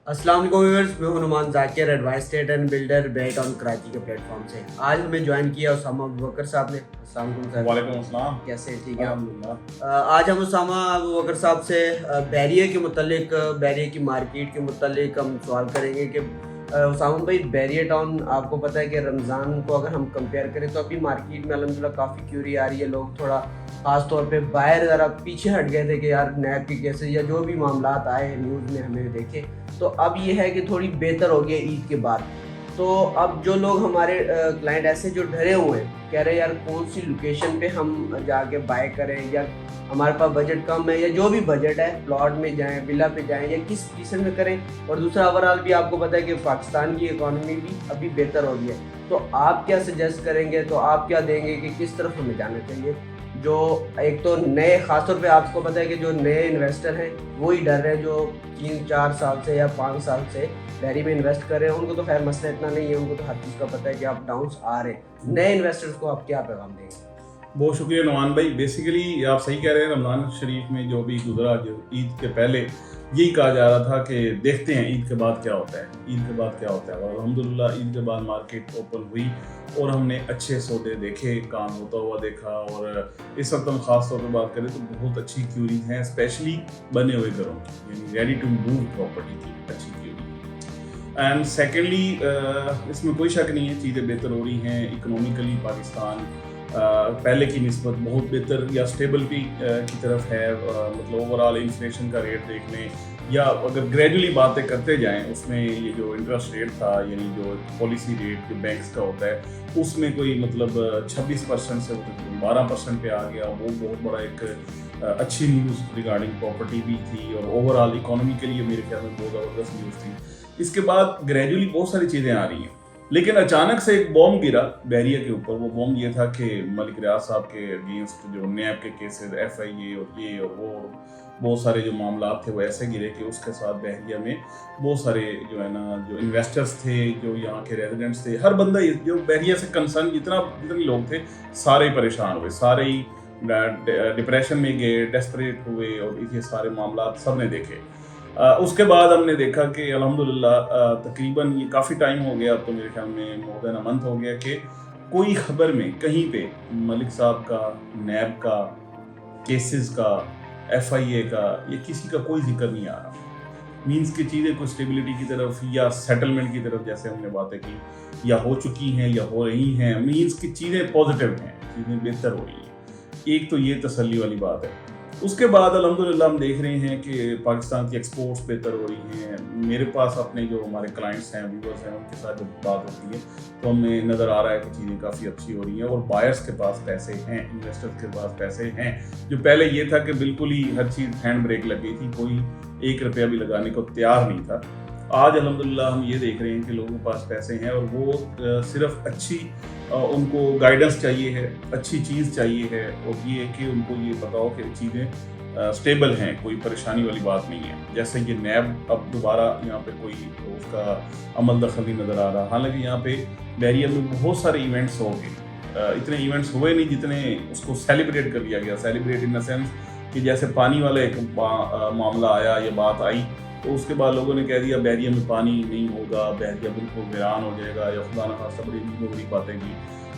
अस्सलाम वालेकुम व्यूअर्स, मैं हूं Numan Zakir, advice state and builder bet on Karachi के प्लेटफॉर्म से। आज हमें ज्वाइन किया उसामा अबू बकर साहब ने। अस्सलाम वालेकुम सर। वालेकुम अस्सलाम। कैसे हैं? ठीक है आप? अल्हम्दुलिल्लाह। आज हम उसामा अबू बकर साहब से बैरिया के मुतल्लिक, बैरिया की मार्केट के मुतल्लिक हम सवाल करेंगे कि उसामा भाई, बैरिया टाउन आपको पता है कि रमज़ान को अगर हम कंपेयर करें तो अभी मार्केट में अल्हम्दुलिल्लाह काफ़ी क्यूरी आ रही है। लोग थोड़ा ख़ास तौर पे बाहर ज़रा पीछे हट गए थे कि यार नैब के केसेस या जो भी मामलात आए हैं न्यूज़ में हमें देखे, तो अब ये है कि थोड़ी बेहतर हो गई ईद के बाद। तो अब जो लोग हमारे क्लाइंट ऐसे जो डरे हुए हैं, कह रहे हैं यार कौन सी लोकेशन पे हम जाके बाय करें, या हमारे पास बजट कम है, या जो भी बजट है प्लॉट में जाएं, विला पे जाएं, या किस किस्म में करें। और दूसरा ओवरऑल भी आपको पता है कि पाकिस्तान की इकॉनमी भी अभी बेहतर हो गई है, तो आप क्या सजेस्ट करेंगे, तो आप क्या देंगे कि किस तरफ हमें जाना चाहिए। जो एक तो नए, ख़ासतौर पे आपको पता है कि जो नए इन्वेस्टर हैं वो ही डर रहे हैं, जो 3-4 साल से या 5 साल से डेयरी में इन्वेस्ट कर रहे हैं। उनको तो खैर मसला इतना नहीं है, उनको तो हर चीज़ का पता है कि आप डाउन्स आ रहे हैं। नए इन्वेस्टर्स को आप क्या पैगाम देंगे? बहुत शुक्रिया नुमान भाई। बेसिकली आप सही कह रहे हैं, रमज़ान शरीफ में जो भी गुजरा, जो ईद के पहले यही कहा जा रहा था कि देखते हैं ईद के बाद क्या होता है, ईद के बाद क्या होता है। और अल्हम्दुलिल्लाह ईद के बाद मार्केट ओपन हुई और हमने अच्छे सौदे देखे, काम होता हुआ देखा। और इस वक्त हम ख़ास तौर पर बात करें तो बहुत अच्छी क्यूरीज हैं, स्पेशली बने हुए घरों की, यानी रेडी टू मूव प्रॉपर्टी की अच्छी क्यूरी। एंड सेकेंडली इसमें कोई शक नहीं है, चीज़ें बेहतर हो रही हैं इकोनॉमिकली। पाकिस्तान पहले की निस्बत बहुत बेहतर या स्टेबिलिटी की तरफ है। मतलब ओवरऑल इन्फ्लेशन का रेट देख लें, या अगर ग्रेजुअली बातें करते जाएं, उसमें ये जो इंटरेस्ट रेट था, यानी जो पॉलिसी रेट जो बैंक्स का होता है, उसमें कोई मतलब 26% से 12% पे आ गया। वो बहुत बड़ा एक अच्छी न्यूज़ रिगार्डिंग प्रॉपर्टी भी थी, और ओवरऑल इकोनॉमी के लिए मेरे ख्याल में बहुत ज़बरदस्त न्यूज़ थी। इसके बाद ग्रेजुअली बहुत सारी चीज़ें आ रही हैं, लेकिन अचानक से एक बॉम्ब गिरा बैरिया के ऊपर। वो बॉम्ब ये था कि मलिक रियाज साहब के अगेंस्ट जो नैब के केसेस, FIA और ये और वो, बहुत सारे जो मामला थे वो ऐसे गिरे कि उसके साथ बहरिया में बहुत सारे जो है ना, जो इन्वेस्टर्स थे, जो यहाँ के रेजिडेंट्स थे, हर बंदा जो बहरिया से कंसर्न जितने लोग थे, सारे ही परेशान हुए, सारे ही डिप्रेशन में गए, डेस्परेट हुए, और ये सारे मामला सब ने देखे। उसके बाद हमने देखा कि अल्हम्दुलिल्लाह तकरीबन ये काफ़ी टाइम हो गया, अब तो मेरे ख्याल में मोर देन अ मंथ हो गया, कि कोई खबर में कहीं पे मलिक साहब का, नैब का, केसेस का, FIA का, ये किसी का कोई जिक्र नहीं आ रहा। मीन्स की चीज़ें कोई स्टेबिलिटी की तरफ या सेटलमेंट की तरफ, जैसे हमने बातें की, या हो चुकी हैं या हो रही हैं। मीन्स की चीज़ें पॉजिटिव हैं, चीज़ें बेहतर हो रही हैं। एक तो ये तसल्ली वाली बात है। उसके बाद अल्हम्दुलिल्लाह हम देख रहे हैं कि पाकिस्तान की एक्सपोर्ट्स बेहतर हो रही हैं। मेरे पास अपने जो हमारे क्लाइंट्स हैं, व्यूअर्स हैं, उनके साथ जब बात होती है तो हमें नज़र आ रहा है कि चीज़ें काफ़ी अच्छी हो रही हैं, और बायर्स के पास पैसे हैं, इन्वेस्टर्स के पास पैसे हैं। जो पहले ये था कि बिल्कुल ही हर चीज़ हैंड ब्रेक लग गई थी, कोई 1 रुपया भी लगाने को तैयार नहीं था। आज अल्हम्दुलिल्लाह हम ये देख रहे हैं कि लोगों के पास पैसे हैं, और वो सिर्फ अच्छी उनको गाइडेंस चाहिए है, अच्छी चीज़ चाहिए है, और ये कि उनको ये पता हो कि चीज़ें स्टेबल हैं, कोई परेशानी वाली बात नहीं है। जैसे ये नैब अब दोबारा यहाँ पे कोई उसका अमल दखल नहीं नज़र आ रहा। हालांकि यहाँ पे बैरिया में बहुत सारे इवेंट्स हो गए, इतने इवेंट्स हुए नहीं जितने उसको सेलिब्रेट कर लिया गया। सेलिब्रेट इन द सेंस कि जैसे पानी वाला एक मामला आया या बात आई, तो उसके बाद लोगों ने कह दिया बैरिया में पानी नहीं होगा, बैरिया बिल्कुल वीरान हो जाएगा, या खुदा न खास्ता बड़ी बड़ी बातें की।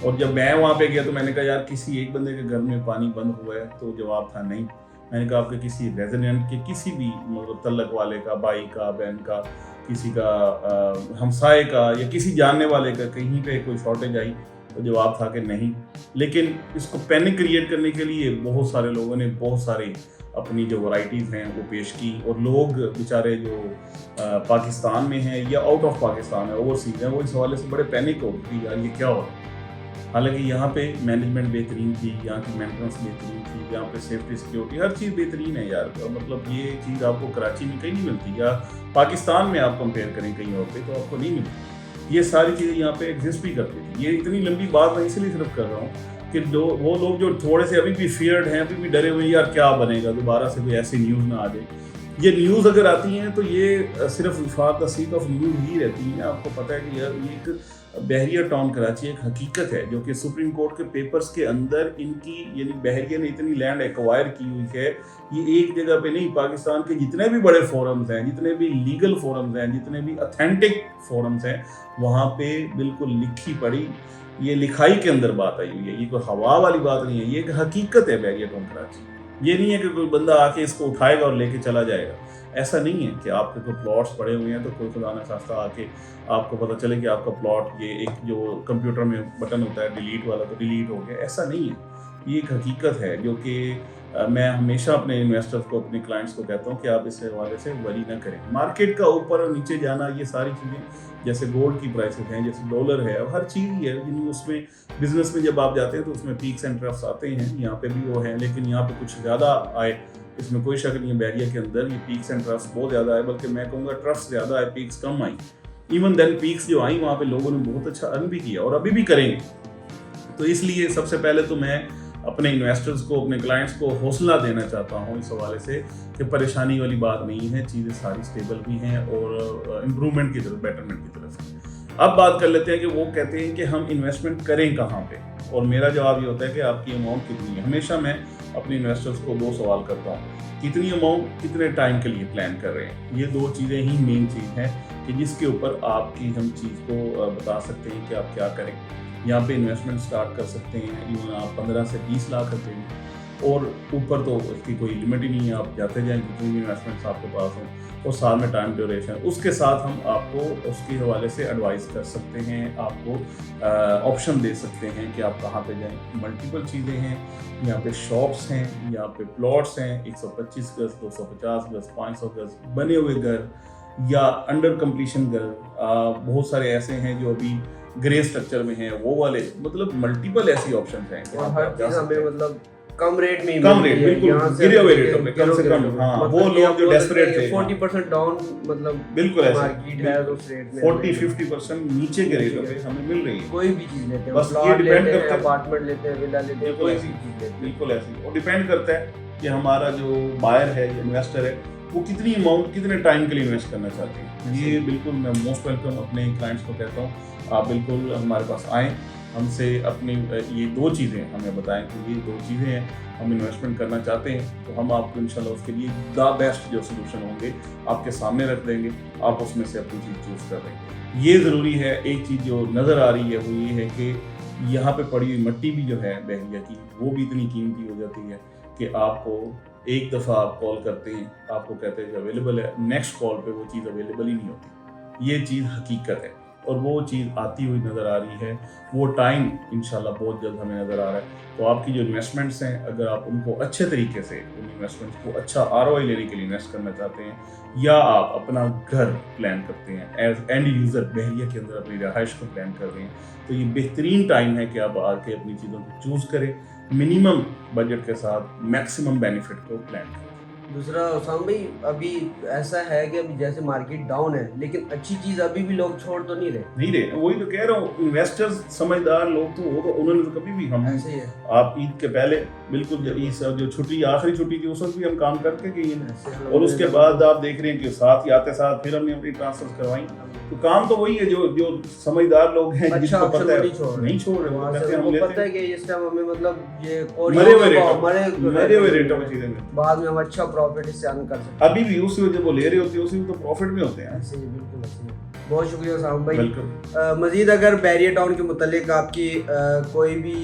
और जब मैं वहाँ पे गया तो मैंने कहा यार किसी एक बंदे के घर में पानी बंद हुआ है, तो जवाब था नहीं। मैंने कहा आपके किसी रेजिडेंट के, किसी भी मतलब तल्लक वाले का, भाई का, बहन का, किसी का हमसाए का, या किसी जानने वाले का कहीं पे कोई शॉर्टेज आई, तो जवाब था कि नहीं। लेकिन इसको पैनिक क्रिएट करने के लिए बहुत सारे लोगों ने बहुत सारी अपनी जो वैराइटीज़ हैं वो पेश की, और लोग बेचारे जो पाकिस्तान में हैं या आउट ऑफ पाकिस्तान है, ओवरसीज हैं, वो इस हवाले से बड़े पैनिक हो गए यार ये क्या हो रहा है। हालांकि यहाँ पे मैनेजमेंट बेहतरीन थी, यहाँ की मेंटेनेंस बेहतरीन थी, यहाँ पे सेफ्टी सिक्योरिटी हर चीज़ बेहतरीन है यार। मतलब ये चीज़ आपको कराची में कहीं नहीं मिलती, या पाकिस्तान में आप कंपेयर करें कहीं और पे तो आपको नहीं मिलती। ये सारी चीज़ें यहाँ पे एग्जिस्ट भी करती थी। ये इतनी लंबी बात मैं इसलिए सिर्फ कर रहा हूँ कि वो लोग जो थोड़े से अभी भी फियर्ड हैं, अभी भी डरे हुए हैं यार क्या बनेगा, दोबारा से कोई ऐसी न्यूज़ ना आ जाए। ये न्यूज़ अगर आती हैं तो ये सिर्फ for the sake of news ही रहती है। आपको पता है कि यार ये एक बहरिया टाउन कराची एक हकीकत है जो कि सुप्रीम कोर्ट के पेपर्स के अंदर इनकी यानी बहरिया ने इतनी लैंड एक्वायर की हुई है, ये एक जगह पे नहीं, पाकिस्तान के जितने भी बड़े फोरम्स हैं, जितने भी लीगल फोरम्स हैं, जितने भी ऑथेंटिक फोरम्स हैं, वहाँ पे बिल्कुल लिखी पढ़ी, ये लिखाई के अंदर बात आई हुई है। ये कोई हवा वाली बात नहीं है, ये एक हकीकत है बहरिया टाउन कराची। ये नहीं है कि कोई बंदा आके इसको उठाएगा और लेके चला जाएगा। ऐसा नहीं है कि आपके कोई प्लॉट्स पड़े हुए हैं तो कोई खुदा न खास्ता आके आपको पता चले कि आपका प्लॉट, ये एक जो कंप्यूटर में बटन होता है डिलीट वाला, तो डिलीट हो गया। ऐसा नहीं है, ये एक हकीकत है जो कि मैं हमेशा अपने इन्वेस्टर्स को, अपने क्लाइंट्स को कहता हूँ कि आप इस हवाले से वरी ना करें। मार्केट का ऊपर और नीचे जाना, ये सारी चीज़ें, जैसे गोल्ड की प्राइसेस हैं, जैसे डॉलर है, हर चीज़ ही है, यानी उसमें बिजनेस में जब आप जाते हैं तो उसमें पीक्स एंड ट्रफ्स आते हैं। यहाँ पे भी वो है, लेकिन यहाँ पे कुछ ज़्यादा आए, इसमें कोई शक नहीं है। बहरिया के अंदर ये पीक्स एंड ट्रफ्स बहुत ज़्यादा है, बल्कि मैं कहूँगा ट्रफ्स ज़्यादा है, पीक्स कम आई। इवन देन पीक्स जो आई वहाँ पे लोगों ने बहुत अच्छा अर्न भी किया और अभी भी करेंगे। तो इसलिए सबसे पहले तो मैं अपने इन्वेस्टर्स को, अपने क्लाइंट्स को हौसला देना चाहता हूँ इस हवाले से कि परेशानी वाली बात नहीं है, चीज़ें सारी स्टेबल भी हैं और इम्प्रूवमेंट की तरफ, बेटरमेंट की तरफ। अब बात कर लेते हैं कि वो कहते हैं कि हम इन्वेस्टमेंट करें कहाँ पे, और मेरा जवाब ये होता है कि आपकी अमाउंट कितनी है। हमेशा मैं अपने इन्वेस्टर्स को दो सवाल करता हूँ, कितनी अमाउंट कितने टाइम के लिए प्लान कर रहे हैं। ये दो चीज़ें ही मेन चीज़ है कि जिसके ऊपर आपकी हम चीज़ को बता सकते हैं कि आप क्या करें। यहाँ पे इन्वेस्टमेंट स्टार्ट कर सकते हैं इवन आप 15 से 20 लाख रुपए में, और ऊपर तो उसकी कोई लिमिट ही नहीं है, आप जाते जाएँ जितनी भी इन्वेस्टमेंट्स आपके पास हों, और साल में टाइम ड्यूरेशन, उसके साथ हम आपको उसके हवाले से एडवाइस कर सकते हैं, आपको ऑप्शन दे सकते हैं कि आप कहाँ पे जाएं। मल्टीपल चीज़ें हैं, यहाँ पे शॉप्स हैं, यहाँ पे प्लॉट्स हैं, 125 गज, 250 गज, 500 गज, बने हुए घर या अंडर कंप्लीशन घर, बहुत सारे ऐसे हैं जो अभी ग्रे स्ट्रक्चर में हैं, वो वाले, मतलब मल्टीपल ऐसी ऑप्शन हैं। और हर चीज़ हमें मतलब कम रेट में, कम रेट, बिल्कुल गिरे हुए रेटों पे, कम से कम। हाँ, वो लोग जो डेस्परेट थे, 40% डाउन, मतलब बिल्कुल ऐसे मार्केट है उस रेट में 40-50% नीचे के रेटों पे हमें मिल रही है। कोई भी चीज लेते हैं, बस ये डिपेंड करता है, अपार्टमेंट लेते हैं, विला लेते हैं, कोई भी चीज लेते हैं, बिल्कुल ऐसे। और डिपेंड करता है कि हमारा जो बायर है, इन्वेस्टर है, वो कितनी अमाउंट, कितने टाइम के लिए इन्वेस्ट करना चाहते हैं। ये बिल्कुल मैं मोस्ट वेलकम अपने क्लाइंट्स को कहता हूँ, आप बिल्कुल हमारे पास आएँ, हमसे अपनी ये दो चीज़ें हमें बताएं कि ये दो चीज़ें हैं, हम इन्वेस्टमेंट करना चाहते हैं, तो हम आपको इंशाल्लाह उसके लिए द बेस्ट जो सोल्यूशन होंगे आपके सामने रख देंगे, आप उसमें से अपनी चीज़ चूज़ कर देंगे। ये ज़रूरी है। एक चीज़ जो नज़र आ रही है वो ये है कि यहाँ पे पड़ी हुई मिट्टी भी जो है बहरिया की, वो भी इतनी कीमती हो जाती है कि आपको एक दफ़ा आप कॉल करते हैं, आपको कहते हैं कि अवेलेबल है, नेक्स्ट कॉल पे वो चीज़ अवेलेबल ही नहीं होती। ये चीज़ हकीकत है और वो चीज़ आती हुई नज़र आ रही है। वो टाइम इंशाल्लाह बहुत जल्द हमें नज़र आ रहा है। तो आपकी जो इन्वेस्टमेंट्स हैं, अगर आप उनको अच्छे तरीके से, उन इन्वेस्टमेंट्स को अच्छा ROI लेने के लिए इन्वेस्ट करना चाहते हैं, या आप अपना घर प्लान करते हैं एज एंड यूज़र, बहरिया के अंदर अपनी रहाइश को प्लान कर रहे हैं, तो ये बेहतरीन टाइम है कि आप आके अपनी चीज़ों को चूज़ करें, मिनिमम बजट के साथ मैक्सिमम बेनिफिट को प्लान करें। दूसरा उसाम भाई, अभी ऐसा है कि अभी जैसे मार्केट डाउन है, लेकिन अच्छी चीज अभी भी लोग छोड़ तो नहीं रहे। वही तो कह रहा हूँ, इन्वेस्टर्स समझदार लोग तो वो तो उन्होंने तो कभी भी, हम ऐसे ही है। आप ईद के पहले बिल्कुल जो छुट्टी, आखिरी छुट्टी थी, उस वक्त भी हम काम करके गए हैं, और उसके बाद आप देख रहे हैं कि साथ ही आते साथ फिर हमने अपनी ट्रांसफर करवाई। तो काम तो वही है, जो समझदार लोग हैं, अच्छा जिनको पता है नहीं छोड़ रहे, वो कहते हैं हम लेते हैं। पता है कि इस टाइम हमें मतलब ये मरे हुए रेटों में चीजें मिलती हैं, बाद में हम अच्छा प्रॉफिट इससे अर्न कर सकते हैं। अभी भी उसी जब वो ले रहे होते हैं उसी तो प्रॉफिट में होते हैं। ऐसे ही, बिल्कुल ऐसे ही। बहुत शुक्रिया साहब भाई। वेलकम। मज़ीद अगर बहरिया टाउन के मुतालिक आपकी कोई भी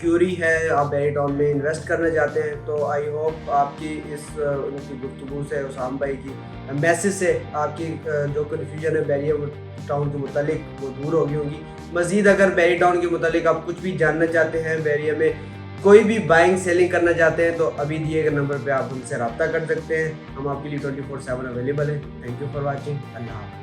क्यूरी है, आप बहरिया टाउन में इन्वेस्ट करना चाहते हैं, तो आई होप आपकी इस उनकी गुफ्तगू से, उसाम भाई की मैसेज से आपकी जो कन्फ्यूजन है बहरिया टाउन के मुतालिक वो दूर होगी होगी। मज़ीद अगर बहरिया टाउन के मुतालिक आप कुछ भी जानना चाहते हैं, बहरिया में कोई भी बाइंग सेलिंग करना चाहते हैं, तो अभी दिए गए नंबर पे आप उनसे रब्ता कर सकते हैं। हम आपके लिए 24/7 अवेलेबल हैं। Thank you for watching. Allah.